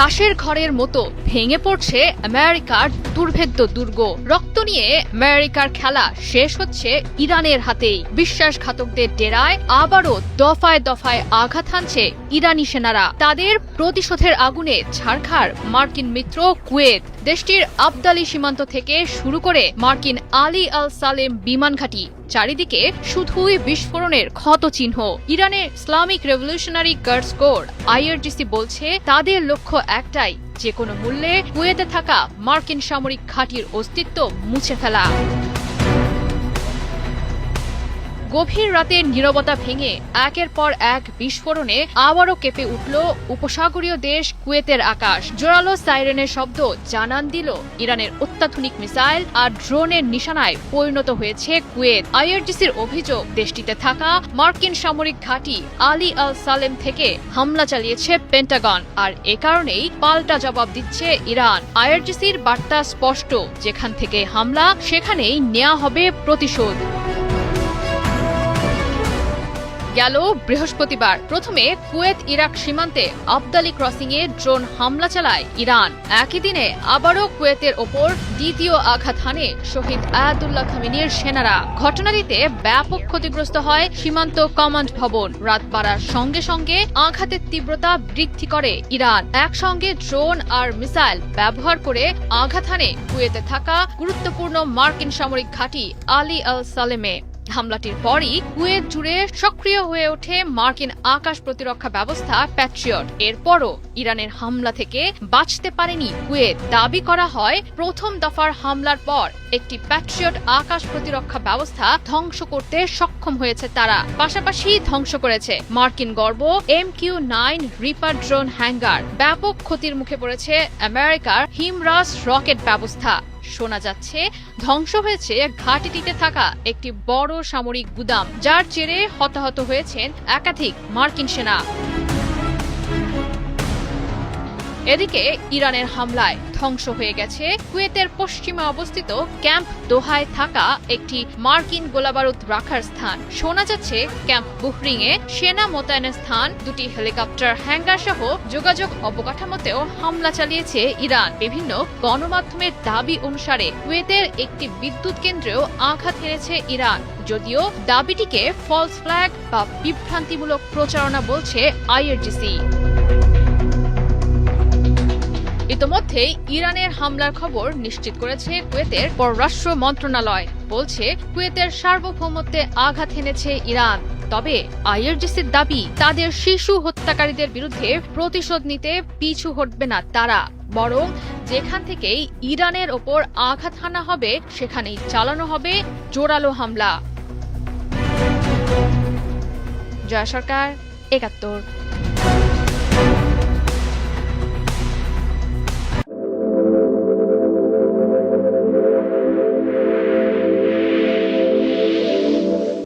লাশের ঘরের মতো ভেঙে পড়ছে আমেরিকার দুর্ভেদ্য দুর্গ। রক্ত নিয়ে আমেরিকার খেলা শেষ হচ্ছে ইরানের হাতেই। বিশ্বাসঘাতকদের ডেরায় আবারও দফায় দফায় আঘাত হানছে ইরানি সেনারা। তাদের প্রতিশোধের আগুনে ছারখার মার্কিন মিত্র কুয়েত। দেশটির আবদালি সীমান্ত থেকে শুরু করে মার্কিন আলী আল সালেম বিমান ঘাঁটি, চারিদিকে শুধুই বিস্ফোরণের ক্ষতচিহ্ন। ইরানের Islamic revolutionary guards core IRGC বলছে তাদের লক্ষ্য একটাই, যে কোনো মূল্যে কুয়েতে থাকা মার্কিন সামরিক ঘাঁটির অস্তিত্ব মুছে ফেলা। গভীর রাতের নীরবতা ভেঙে একের পর এক বিস্ফোরণে আবারও কেঁপে উঠল উপসাগরীয় দেশ কুয়েতের আকাশ। জোরালো সাইরেনের শব্দ জানান দিল ইরানের অত্যাধুনিক মিসাইল আর ড্রোনের নিশানায় পরিণত হয়েছে কুয়েত। IRGCর অভিযোগ, দেশটিতে থাকা মার্কিন সামরিক ঘাঁটি আলী আল সালেম থেকে হামলা চালিয়েছে পেন্টাগন, আর এ কারণেই পাল্টা জবাব দিচ্ছে ইরান। IRGCর বার্তা স্পষ্ট, যেখান থেকে হামলা সেখানেই নেওয়া হবে প্রতিশোধ। গেল বৃহস্পতিবার প্রথমে কুয়েত ইরাক সীমান্তে আবদালি ক্রসিং এ ড্রোন হামলা চালায় ইরান। একই দিনে আবারও কুয়েতের ওপর দ্বিতীয় আঘাত হানে শহীদ আয়াতুল্লাহ খামেনির সেনারা। ঘটনাটিতে ব্যাপক ক্ষতিগ্রস্ত হয় সীমান্ত কমান্ড ভবন। রাত বাড়ার সঙ্গে সঙ্গে আঘাতের তীব্রতা বৃদ্ধি করে ইরান। একসঙ্গে ড্রোন আর মিসাইল ব্যবহার করে আঘাত হানে কুয়েতে থাকা গুরুত্বপূর্ণ মার্কিন সামরিক ঘাঁটি আলী আল সালেমে। হামলাটির পরই কুয়েত জুড়ে সক্রিয় হয়ে ওঠে মার্কিন আকাশ প্রতিরক্ষা ব্যবস্থা প্যাট্রিয়ট। এরপরও ইরানের হামলা থেকে বাঁচতে পারেনি কুয়েত। দাবি করা হয় প্রথম দফার হামলার পর একটি প্যাট্রিয়ট আকাশ প্রতিরক্ষা ব্যবস্থা ধ্বংস করতে সক্ষম হয়েছে তারা। পাশাপাশি ধ্বংস করেছে মার্কিন গর্ব MQ-9 রিপার ড্রোন হ্যাঙ্গার। ব্যাপক ক্ষতির মুখে পড়েছে আমেরিকার হিমরাস রকেট ব্যবস্থা। শোনা যাচ্ছে ধ্বংস হয়েছে ঘাঁটিটিতে থাকা একটি বড় সামরিক গুদাম, যার জেরে হতাহত হয়েছেন একাধিক মার্কিন সেনা। এদিকে ইরানের হামলায় ধ্বংস হয়ে গেছে কুয়েতের পশ্চিমে অবস্থিত ক্যাম্প দোহায় থাকা একটি মার্কিন গোলাবারুদ রাখার স্থান। শোনা যাচ্ছে ক্যাম্প বুহরিং এ সেনা মোতায়েনের স্থান, দুটি হেলিকপ্টার হ্যাঙ্গার সহ যোগাযোগ অবকাঠামোতেও হামলা চালিয়েছে ইরান। বিভিন্ন গণমাধ্যমের দাবি অনুসারে কুয়েতের একটি বিদ্যুৎ কেন্দ্রেও আঘাত হেনেছে ইরান, যদিও দাবিটিকে ফলস ফ্ল্যাগ বা বিভ্রান্তিমূলক প্রচারণা বলছে IRGC। ইতোমধ্যেই ইরানের হামলার খবর নিশ্চিত করেছে কুয়েতের পররাষ্ট্র মন্ত্রণালয়। বলছে কুয়েতের সার্বভৌমত্বে আঘাত হেনেছে ইরান। তবে IRGCর দাবি, তাদের শিশু হত্যাকারীদের বিরুদ্ধে প্রতিশোধ নিতে পিছু হটবে না তারা, বরং যেখান থেকেই ইরানের ওপর আঘাত হানা হবে সেখানেই চালানো হবে জোরালো হামলা। জয়া সরকার, ৭১।